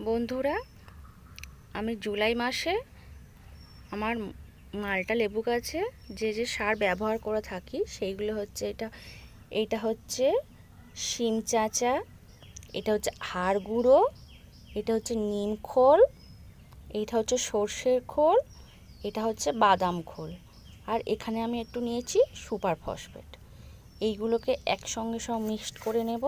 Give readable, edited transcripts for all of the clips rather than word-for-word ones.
বন্ধুরা, আমি জুলাই মাসে আমার মাল্টা লেবু গাছে যে যে সার ব্যবহার করে থাকি সেইগুলো হচ্ছে এইটা হচ্ছে শিম চাঁচা, এটা হচ্ছে হাড় গুঁড়ো, এটা হচ্ছে নিম খোল, এটা হচ্ছে সর্ষের খোল, এটা হচ্ছে বাদাম খোল, আর এখানে আমি একটু নিয়েছি সুপার ফসফেট। এইগুলোকে একসঙ্গে সব মিক্সড করে নেব।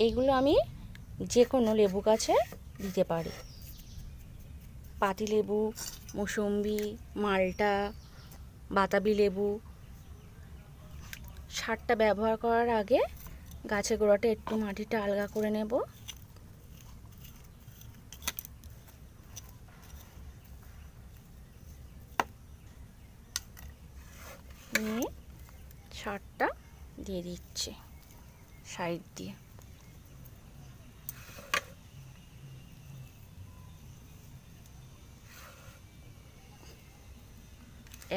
এইগুলো আমি যে কোনো লেবু গাছে দিতে পারি। পাতিলেবু, মৌসুম্বি, মাল্টা, বাতাবি লেবু। সারটা ব্যবহার করার আগে গাছের গোড়াটা একটু মাটিটা আলগা করে নেব। নিয়ে সারটা দিয়ে দিচ্ছি সাইড দিয়ে।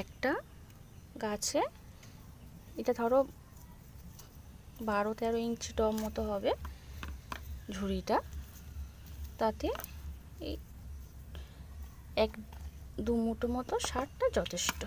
একটা গাছে এটা ধরো 12-13 ইঞ্চি টব মতো হবে ঝুড়িটা, তাতে এই 1-2 মুঠো মতো সারটা যথেষ্ট।